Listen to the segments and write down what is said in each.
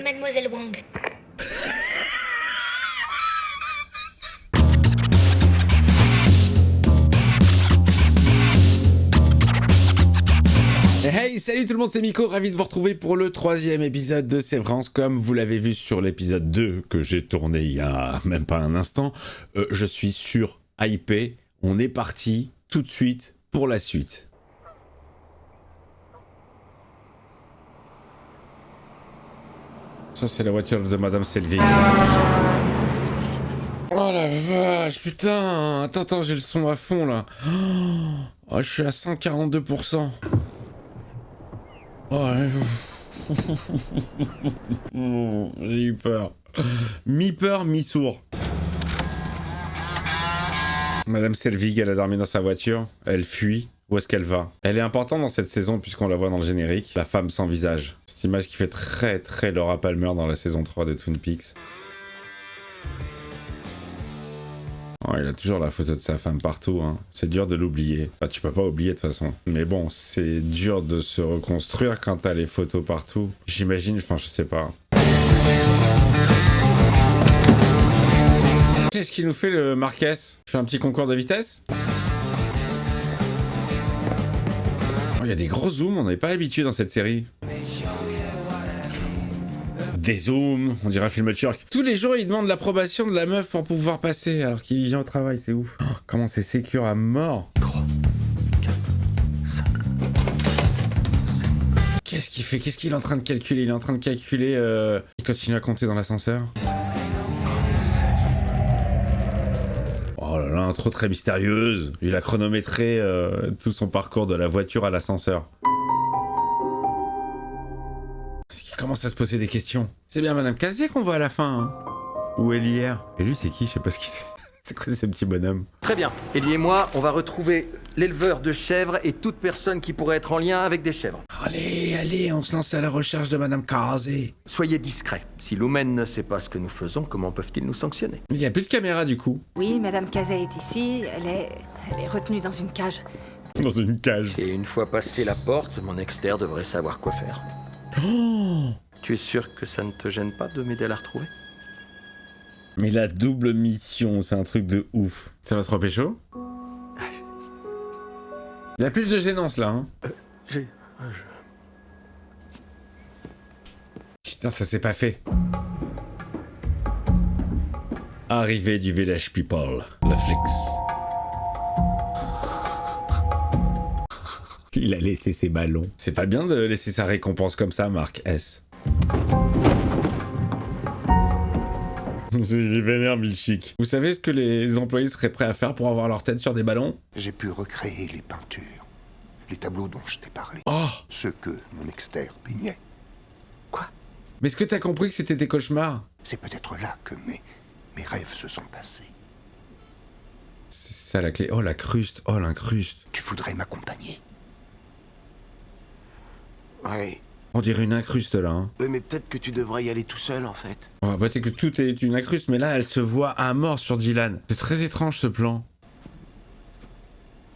Mademoiselle Wang. Hey, salut tout le monde, c'est Miko, ravi de vous retrouver pour le 3e épisode de Sévrance. Comme vous l'avez vu sur l'épisode 2 que j'ai tourné il y a même pas un instant, je suis sur hypé. On est parti tout de suite pour la suite. Ça, c'est la voiture de Madame Selvig. Oh la vache, putain. Attends, j'ai le son à fond là. Oh, je suis à 142%. Oh, j'ai eu peur. Mi-peur, mi-sourd. Madame Selvig, elle a dormi dans sa voiture. Elle fuit. Où est-ce qu'elle va? Elle est importante dans cette saison puisqu'on la voit dans le générique. La femme sans visage. Cette image qui fait très Laura Palmer dans la saison 3 de Twin Peaks. Oh, il a toujours la photo de sa femme partout, hein. C'est dur de l'oublier. Enfin, tu peux pas oublier de toute façon. Mais bon, c'est dur de se reconstruire quand t'as les photos partout. J'imagine, enfin, je sais pas. Qu'est-ce qu'il nous fait le Marquez? Il fait un petit concours de vitesse? Oh, il y a des gros zooms, on n'avait pas l'habitude dans cette série. Des zooms, on dirait un film turc. Tous les jours, il demande l'approbation de la meuf pour pouvoir passer, alors qu'il vient au travail, c'est ouf. Oh, comment c'est sécure à mort. 3, 4, 5, 6, 7. Qu'est-ce qu'il fait? Qu'est-ce qu'il est en train de calculer? Il est en train de calculer... Il continue à compter dans l'ascenseur. Oh là là, intro très mystérieuse. Il a chronométré tout son parcours de la voiture à l'ascenseur. Est-ce qu'il commence à se poser des questions? C'est bien Madame Casier qu'on voit à la fin, hein. Où est hier? Et lui, c'est qui? Je sais pas ce qu'il c'est. C'est quoi ce petit bonhomme? Très bien. Ellie et moi, on va retrouver l'éleveur de chèvres et toute personne qui pourrait être en lien avec des chèvres. Allez, on se lance à la recherche de Madame Casier. Soyez discrets. Si Lumen ne sait pas ce que nous faisons, comment peuvent-ils nous sanctionner? Il n'y a plus de caméra du coup. Oui, Madame Cazet est ici. Elle est retenue dans une cage. Dans une cage. Et une fois passé la porte, mon externe devrait savoir quoi faire. Oh, tu es sûr que ça ne te gêne pas de m'aider à la retrouver? mais la double mission, c'est un truc de ouf. Ça va se repécho? Il y a plus de gênance là, hein. Putain, ça s'est pas fait. Arrivée du Village People, le flex. Il a laissé ses ballons. C'est pas bien de laisser sa récompense comme ça, Marc S. Il est vénère, Milchick. Vous savez ce que les employés seraient prêts à faire pour avoir leur tête sur des ballons? J'ai pu recréer les peintures, les tableaux dont je t'ai parlé. Oh! Ceux que mon externe peignait. Quoi? Mais est-ce que t'as compris que c'était des cauchemars? C'est peut-être là que mes rêves se sont passés. C'est ça la clé. Oh, la cruste. Oh, l'incruste. Tu voudrais m'accompagner? Ouais. On dirait une incruste là, hein. Oui, mais peut-être que tu devrais y aller tout seul, en fait. On va voter que tout est une incruste, mais là, elle se voit à mort sur Dylan. C'est très étrange, ce plan.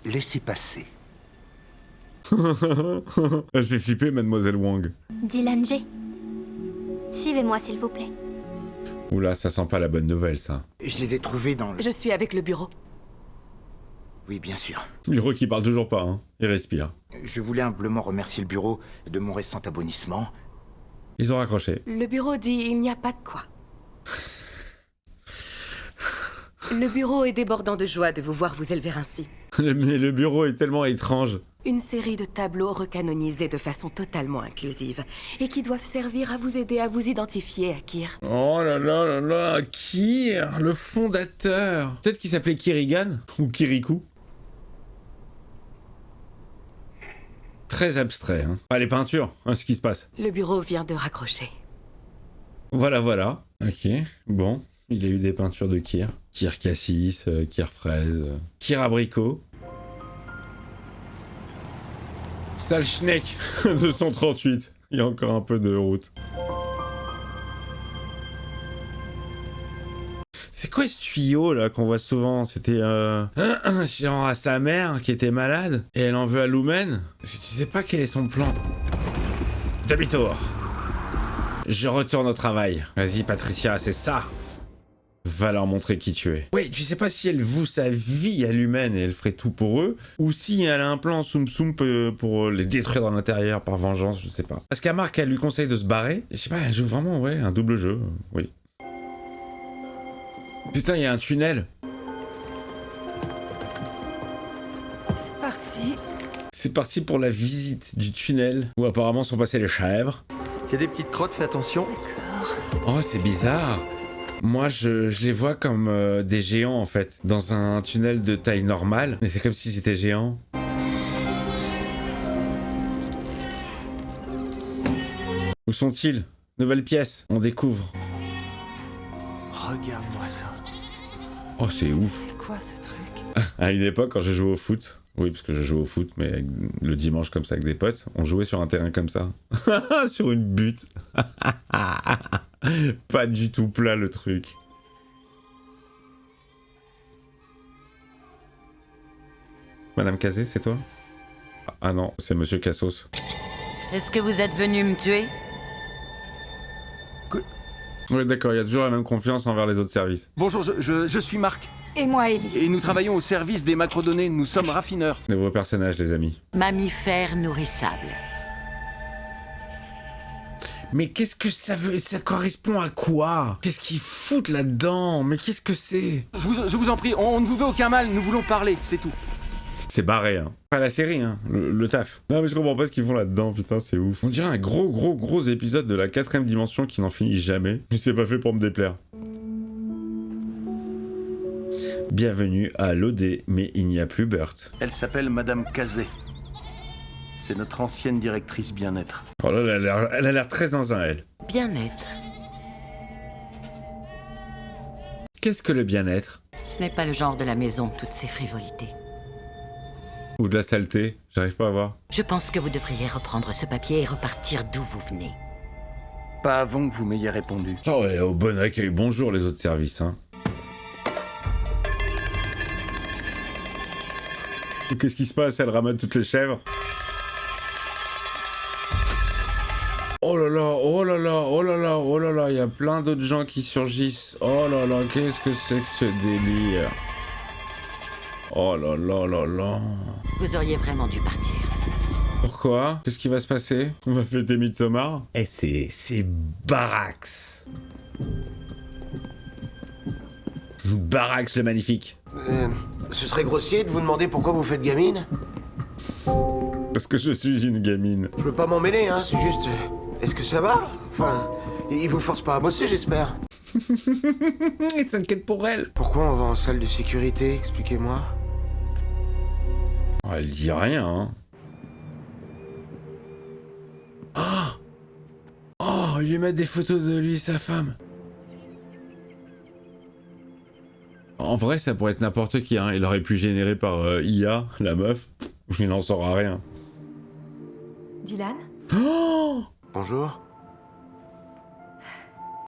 Laissez passer. Elle fait flipper, Mademoiselle Wang. Dylan G. Suivez-moi, s'il vous plaît. Oula, ça sent pas la bonne nouvelle, ça. Je les ai trouvés dans le... Je suis avec le bureau. Oui, bien sûr. Bureau qui parle toujours pas, hein. Il respire. Je voulais humblement remercier le bureau de mon récent abonnissement. Ils ont raccroché. Le bureau dit il n'y a pas de quoi. Le bureau est débordant de joie de vous voir vous élever ainsi. Mais le bureau est tellement étrange. Une série de tableaux recanonisés de façon totalement inclusive et qui doivent servir à vous aider à vous identifier, Akir. Oh là là là là, Kir, le fondateur. Peut-être qu'il s'appelait Kirigan ou Kirikou. Très abstrait, hein. Ah, les peintures, hein, ce qui se passe. Le bureau vient de raccrocher. Voilà. Ok, bon. Il a eu des peintures de Kir. Kir Cassis, Kir Fraise, Kir Abricot. Stalschneck 238. Il y a encore un peu de route. C'est quoi ce tuyau là qu'on voit souvent? C'était genre à sa mère qui était malade et elle en veut à Lumen. Je sais pas quel est son plan. Demi-tour. Je retourne au travail. Vas-y, Patricia, c'est ça. Va leur montrer qui tu es. Oui, tu sais pas si elle voue sa vie à l'humaine et elle ferait tout pour eux, ou si elle a un plan soum-soum pour les détruire dans l'intérieur par vengeance, je sais pas. Parce qu'à Marc, elle lui conseille de se barrer. Je sais pas, elle joue vraiment, ouais, un double jeu, oui. Putain, il y a un tunnel. C'est parti. C'est parti pour la visite du tunnel où apparemment sont passées les chèvres. Il y a des petites crottes, fais attention. Oh, c'est bizarre. Moi, je les vois comme des géants, en fait, dans un tunnel de taille normale. Mais c'est comme si c'était géant. Où sont-ils? Nouvelle pièce, on découvre. Regarde-moi ça. Oh, c'est ouf. C'est quoi ce truc? À une époque, quand je jouais au foot, oui, parce que je joue au foot, mais le dimanche comme ça avec des potes, on jouait sur un terrain comme ça. Sur une butte. Pas du tout plat le truc. Madame Cazé, c'est toi? Ah non, c'est Monsieur Cassos. Est-ce que vous êtes venu me tuer? Oui, d'accord, il y a toujours la même confiance envers les autres services. Bonjour, je suis Marc. Et moi, Ellie. Et nous travaillons au service des macrodonnées. Nous sommes raffineurs. Nouveau personnage, les amis. Mammifère nourrissable. Mais qu'est-ce que ça veut? Ça correspond à quoi? Qu'est-ce qu'ils foutent là-dedans? Mais qu'est-ce que c'est? Je vous en prie, on ne vous veut aucun mal. Nous voulons parler, c'est tout. C'est barré, hein. Pas la série, hein. Le taf. Non, mais je comprends pas ce qu'ils font là-dedans, putain, c'est ouf. On dirait un gros épisode de la 4ème dimension qui n'en finit jamais. C'est pas fait pour me déplaire. Bienvenue à l'OD, mais il n'y a plus Burt. Elle s'appelle Madame Cazé. C'est notre ancienne directrice bien-être. Oh là, elle a l'air très zinzin, elle. Bien-être. Qu'est-ce que le bien-être? Ce n'est pas le genre de la maison, toutes ces frivolités. Ou de la saleté? J'arrive pas à voir. Je pense que vous devriez reprendre ce papier et repartir d'où vous venez. Pas avant que vous m'ayez répondu. Oh ouais, au bon accueil, bonjour les autres services, hein. Qu'est-ce qui se passe? Elle ramène toutes les chèvres. Oh là là, oh là là, oh là là, oh là là, il y a plein d'autres gens qui surgissent. Oh là là, qu'est-ce que c'est que ce délire? Oh là là là là. Vous auriez vraiment dû partir. Pourquoi? Qu'est-ce qui va se passer? On va fêter Midsommar? Eh, c'est Barax. Barax le magnifique. Ce serait grossier de vous demander pourquoi vous faites gamine? Parce que je suis une gamine. Je veux pas m'en mêler, hein, c'est juste... Est-ce que ça va? Enfin, il vous force pas à bosser, j'espère. Il s'inquiète pour elle. Pourquoi on va en salle de sécurité? Expliquez-moi. Oh, elle dit rien, hein. Oh, il lui met des photos de lui et sa femme. En vrai, ça pourrait être n'importe qui, hein. Il aurait pu générer par IA, la meuf. Il n'en saura rien. Dylan? Oh! Bonjour.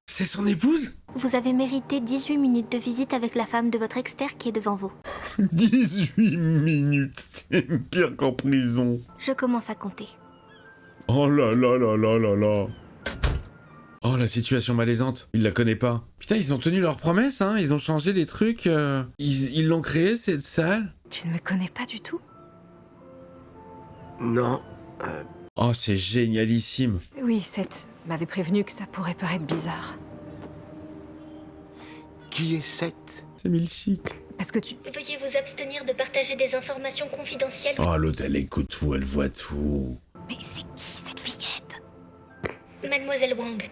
C'est son épouse? Vous avez mérité 18 minutes de visite avec la femme de votre ex-terre qui est devant vous. 18 minutes, c'est pire qu'en prison. Je commence à compter. Oh là là là là là là. Oh, la situation malaisante, il la connaît pas. Putain, ils ont tenu leur promesse, hein, ils ont changé les trucs, ils l'ont créé, cette salle. Tu ne me connais pas du tout? Non. Oh, c'est génialissime. Oui, Seth m'avait prévenu que ça pourrait paraître bizarre. Qui est Seth? C'est Milchick. Parce que tu... Veuillez vous abstenir de partager des informations confidentielles. Oh, l'autre, elle écoute tout, elle voit tout. Mais c'est qui cette fillette? Mademoiselle Wang.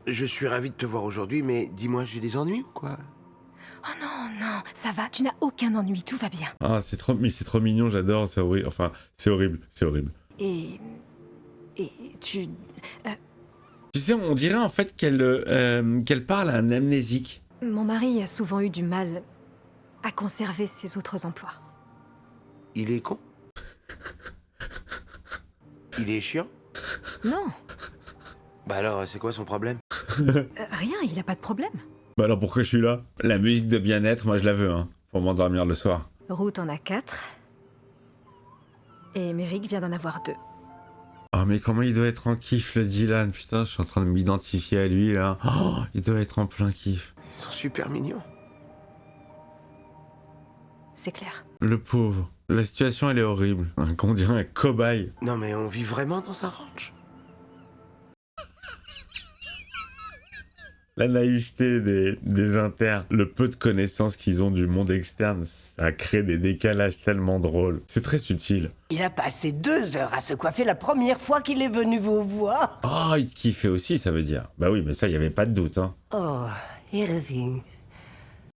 Je suis ravi de te voir aujourd'hui, mais dis-moi, j'ai des ennuis ou quoi? Oh non, non, ça va, tu n'as aucun ennui, tout va bien. Ah, c'est trop mignon, j'adore, c'est horrible. Enfin, c'est horrible, c'est horrible. Et tu... Tu sais, on dirait en fait qu'elle parle à un amnésique. Mon mari a souvent eu du mal à conserver ses autres emplois. Il est con? Il est chiant? Non, Bah alors, c'est quoi son problème? rien, il a pas de problème. Bah alors pourquoi je suis là? La musique de bien-être, moi je la veux, hein, pour m'endormir le soir. Ruth en a 4. Et Merrick vient d'en avoir 2. Oh mais comment il doit être en kiff, le Dylan. Putain, je suis en train de m'identifier à lui, là. Oh, il doit être en plein kiff. Ils sont super mignons. C'est clair. Le pauvre. La situation, elle est horrible. On dirait un cobaye. Non mais on vit vraiment dans un ranch. La naïveté des internes, le peu de connaissances qu'ils ont du monde externe, ça crée des décalages tellement drôles. C'est très subtil. Il a passé 2 heures à se coiffer la première fois qu'il est venu vous voir. Oh, il te kiffait aussi, ça veut dire. Bah oui, mais ça, il n'y avait pas de doute, hein. Oh, Irving.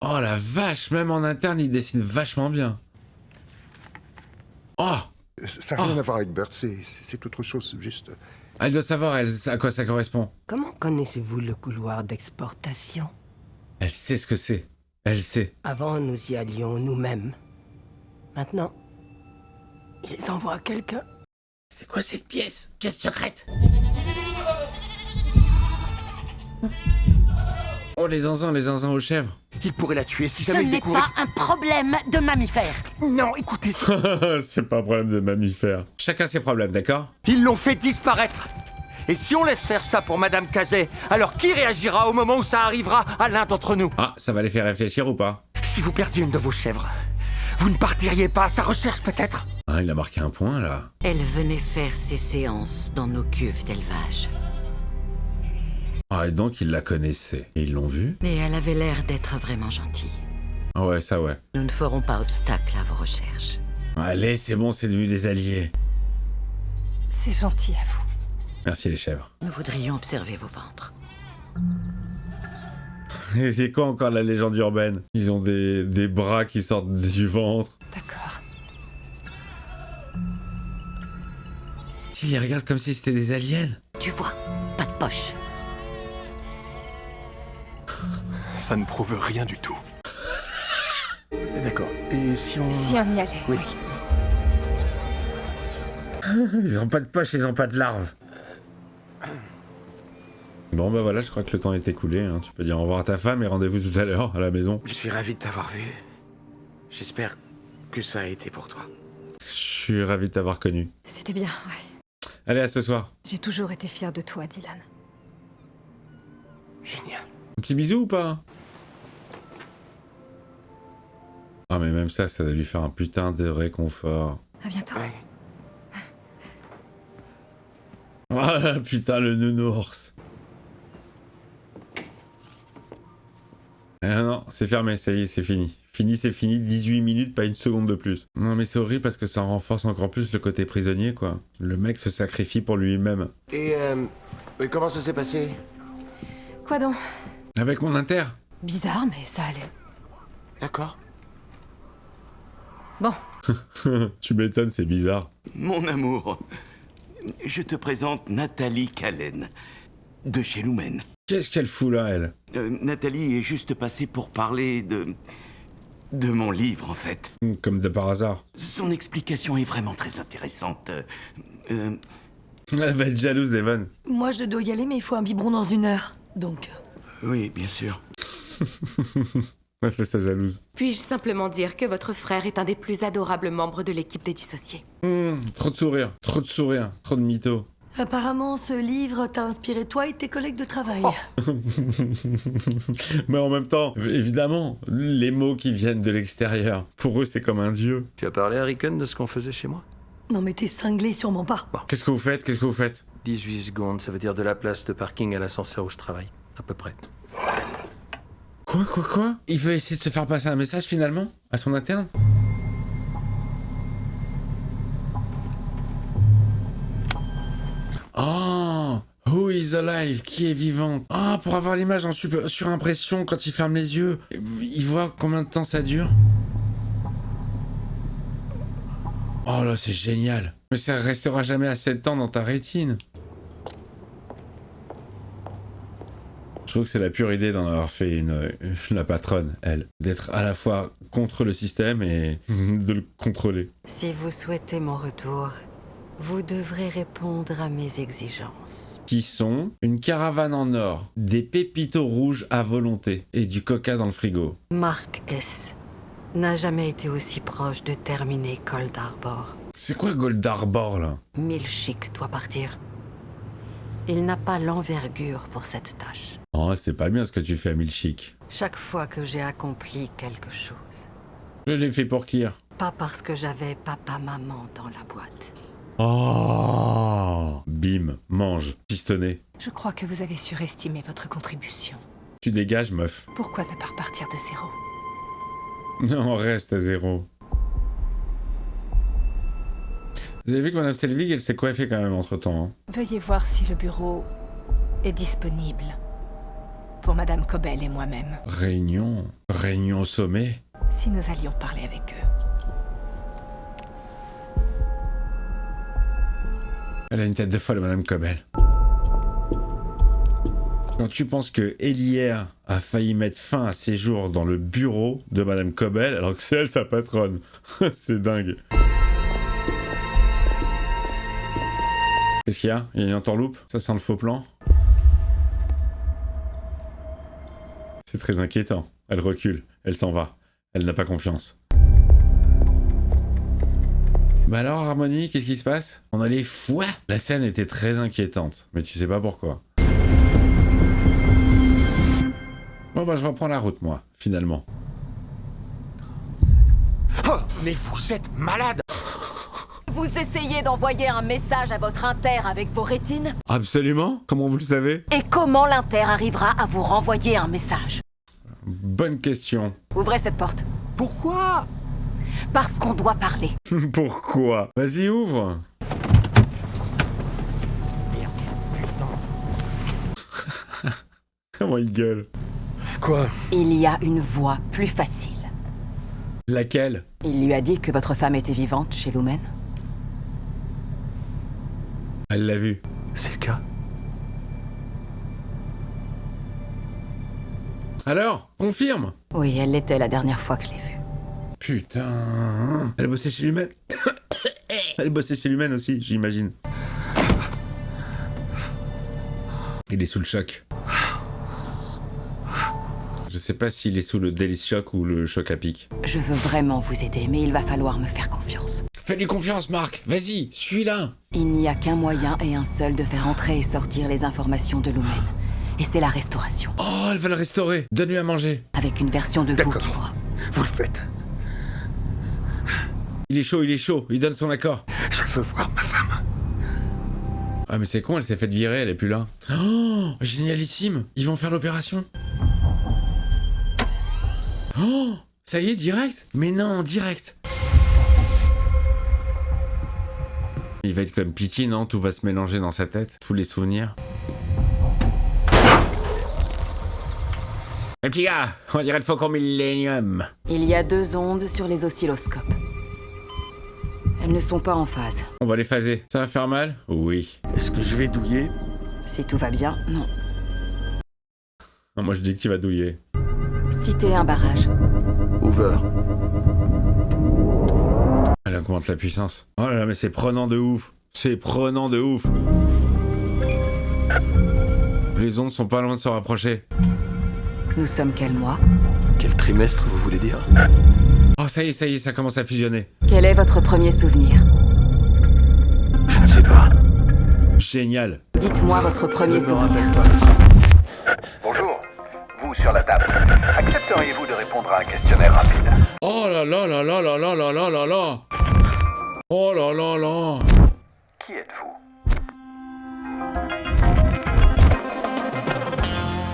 Oh la vache, même en interne, il dessine vachement bien. Oh, Ça n'a rien à voir avec Bert, c'est autre chose, juste... elle doit savoir, elle, à quoi ça correspond. Comment connaissez-vous le couloir d'exportation? Elle sait ce que c'est. Elle sait. Avant, nous y allions nous-mêmes. Maintenant, ils envoient quelqu'un. C'est quoi cette pièce? Pièce secrète? Oh, les zinzins aux chèvres. Il pourrait la tuer si Ce jamais il n'est découvrait... pas un problème de mammifère. Non, écoutez, C'est pas un problème de mammifère. Chacun ses problèmes, d'accord? ils l'ont fait disparaître. Et si on laisse faire ça pour Madame Cazet, alors qui réagira au moment où ça arrivera à l'un d'entre nous? Ah, ça va les faire réfléchir ou pas? Si vous perdiez une de vos chèvres, vous ne partiriez pas à sa recherche peut-être? Ah, il a marqué un point, là. Elle venait faire ses séances dans nos cuves d'élevage. Ah, et donc, ils la connaissaient. Et ils l'ont vue? Et elle avait l'air d'être vraiment gentille. Ah ouais, ça ouais. Nous ne ferons pas obstacle à vos recherches. Allez, c'est bon, c'est devenu des alliés. C'est gentil à vous. Merci les chèvres. Nous voudrions observer vos ventres. Et c'est quoi encore la légende urbaine? Ils ont des bras qui sortent du ventre. D'accord. S'ils les regardent comme si c'était des aliens. Tu vois, pas de poche. Ça ne prouve rien du tout. D'accord. Et si on... Si on y allait, oui. Ils ont pas de poche, ils ont pas de larves. Bon bah voilà, je crois que le temps est écoulé, hein. Tu peux dire au revoir à ta femme et rendez-vous tout à l'heure à la maison. Je suis ravi de t'avoir vu. J'espère que ça a été pour toi. Je suis ravi de t'avoir connu. C'était bien, ouais. Allez, à ce soir. J'ai toujours été fière de toi, Dylan. Génial. Un petit bisou ou pas? Ah mais même ça doit lui faire un putain de réconfort. À bientôt. Ouais. Ah putain, le nounours. Ah non, c'est fermé, ça y est, c'est fini. C'est fini, 18 minutes, pas une seconde de plus. Non mais c'est horrible parce que ça renforce encore plus le côté prisonnier, quoi. Le mec se sacrifie pour lui-même. Et comment ça s'est passé? Quoi donc? Avec mon inter? Bizarre, mais ça allait. D'accord. Bon, Tu m'étonnes, c'est bizarre. Mon amour, je te présente Nathalie Callen, de chez Lumen. Qu'est-ce qu'elle fout là, elle? Nathalie est juste passée pour parler de mon livre, en fait. Comme de par hasard. Son explication est vraiment très intéressante. Elle va être jalouse d'Evan. Moi, je dois y aller, mais il faut un biberon dans 1 heure. Donc... Oui, bien sûr. Elle fait ça jalouse. Puis-je simplement dire que votre frère est un des plus adorables membres de l'équipe des dissociés? Trop de sourires, trop de mythos. Apparemment, ce livre t'a inspiré toi et tes collègues de travail. Mais en même temps, évidemment, les mots qui viennent de l'extérieur, pour eux, c'est comme un dieu. Tu as parlé à Rickon de ce qu'on faisait chez moi? Non mais t'es cinglé, sûrement pas. Qu'est-ce que vous faites? 18 secondes, ça veut dire de la place de parking à l'ascenseur où je travaille. À peu près. Quoi? Il veut essayer de se faire passer un message finalement? À son interne? Oh! Who is alive? Qui est vivant? Ah, pour avoir l'image en surimpression quand il ferme les yeux. Il voit combien de temps ça dure? Oh là, c'est génial. Mais ça restera jamais à 7 ans dans ta rétine. Je trouve que c'est la pure idée d'en avoir fait la patronne, elle. D'être à la fois contre le système et de le contrôler. Si vous souhaitez mon retour, vous devrez répondre à mes exigences. Qui sont une caravane en or, des pépitos rouges à volonté et du coca dans le frigo. Mark S. n'a jamais été aussi proche de terminer Cold Harbor. C'est quoi Gold Arbor, là? Milchick doit partir. Il n'a pas l'envergure pour cette tâche. Oh, c'est pas bien ce que tu fais à Milchick. Chaque fois que j'ai accompli quelque chose, Je l'ai fait pour Kyr. pas parce que j'avais papa-maman dans la boîte. Oh, bim, mange, pistonné. Je crois que vous avez surestimé votre contribution. Tu dégages, meuf. Pourquoi ne pas repartir de zéro? Non, reste à 0. Vous avez vu que Madame Selvig, elle s'est coiffée quand même entre-temps. Hein. Veuillez voir si le bureau est disponible pour Madame Cobel et moi-même. Réunion au sommet. Si nous allions parler avec eux. Elle a une tête de folle, Madame Cobel. Quand tu penses que Elière a failli mettre fin à ses jours dans le bureau de Madame Cobel, alors que c'est elle sa patronne. C'est dingue. Qu'est-ce qu'il y a? Il y a une entourloupe? Ça sent le faux plan? C'est très inquiétant. Elle recule, elle s'en va. Elle n'a pas confiance. Bah alors, Harmonie, qu'est-ce qui se passe? On a les foies. La scène était très inquiétante, mais tu sais pas pourquoi. Bon bah je reprends la route, moi, finalement. Oh, mais vous êtes malade! Vous essayez d'envoyer un message à votre inter avec vos rétines? Absolument? Comment vous le savez? Et comment l'inter arrivera à vous renvoyer un message? Bonne question. Ouvrez cette porte. Pourquoi? Parce qu'on doit parler. Pourquoi? Vas-y, ouvre. Merde, putain. Comment il gueule? Quoi? Il y a une voie plus facile. Laquelle? Il lui a dit que votre femme était vivante chez Lumen? Elle l'a vu. C'est le cas? Alors? Confirme? Oui, elle l'était la dernière fois que je l'ai vue. Putain. Elle bossait chez Lumen. Elle bossait chez Lumen aussi, j'imagine. Il est sous le choc. Je sais pas s'il est sous le Délice Shock ou le choc à pic. Je veux vraiment vous aider, mais il va falloir me faire confiance. Fais-lui confiance, Marc. Vas-y, suis-la. Il n'y a qu'un moyen et un seul de faire entrer et sortir les informations de Lumen. Et c'est la restauration. Oh, elle va le restaurer. Donne-lui à manger. Avec une version de vous qui pourra. Vous le faites. Il est chaud, il est chaud. Il donne son accord. Je veux voir ma femme. Ah, mais c'est con, elle s'est faite virer, elle est plus là. Oh, génialissime. Ils vont faire l'opération. Oh, ça y est, direct? Mais non, direct. Il va être comme Pity, non? Tout va se mélanger dans sa tête, tous les souvenirs. Les petits gars, on dirait le Faucon Millenium. Il y a 2 ondes sur les oscilloscopes. Elles ne sont pas en phase. On va les phaser. Ça va faire mal? Oui. Est-ce que je vais douiller? Si tout va bien, non. Non, moi je dis que tu vas douiller. Citez un barrage. Over. Elle augmente la puissance. Oh là là, mais c'est prenant de ouf. C'est prenant de ouf. Les ondes sont pas loin de se rapprocher. Nous sommes quel mois? Quel trimestre, vous voulez dire? Oh, ça y est, ça commence à fusionner. Quel est votre premier souvenir? Je ne sais pas. Génial. Dites-moi votre premier souvenir. Bonjour, vous sur la table. Accepteriez-vous de répondre à un questionnaire rapide? Oh là là là là là là là là là là. Oh là là là. Qui êtes-vous?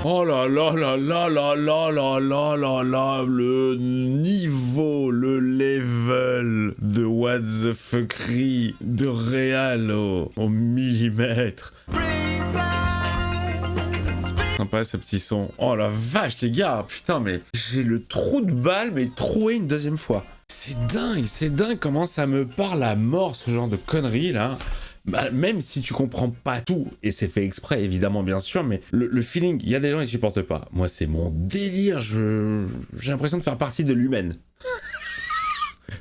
Oh là là là là là là là là là là, le niveau, le level de what the fuckery de réal au millimètre. Sympa ce petit son. Oh la vache les gars, putain mais j'ai le trou de balle mais troué une deuxième fois. C'est dingue comment ça me parle à mort ce genre de conneries là. Bah, même si tu comprends pas tout, et c'est fait exprès évidemment bien sûr, mais le feeling, il y a des gens qui supportent pas. Moi c'est mon délire, j'ai l'impression de faire partie de l'humaine.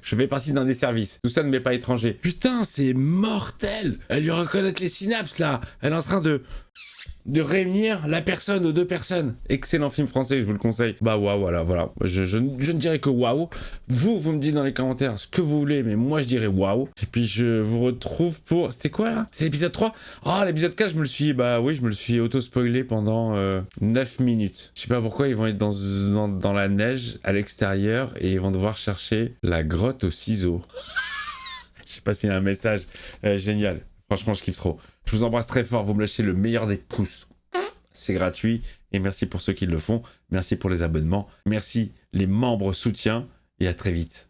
Je fais partie d'un des services. Tout ça ne m'est pas étranger. Putain, c'est mortel. Elle lui reconnaît les synapses là. Elle est en train de... de réunir la personne aux deux personnes. Excellent film français, je vous le conseille. Bah waouh, voilà. Je ne dirais que waouh. Vous me dites dans les commentaires ce que vous voulez, mais moi je dirais waouh. Et puis je vous retrouve pour... C'était quoi là? C'est l'épisode 3? Ah, l'épisode 4, je me le suis auto-spoilé pendant 9 minutes. Je sais pas pourquoi, ils vont être dans la neige à l'extérieur et ils vont devoir chercher la grotte aux ciseaux. Je sais pas s'il y a un message génial. Franchement, je kiffe trop. Je vous embrasse très fort. Vous me lâchez le meilleur des pouces. C'est gratuit. Et merci pour ceux qui le font. Merci pour les abonnements. Merci les membres soutiens. Et à très vite.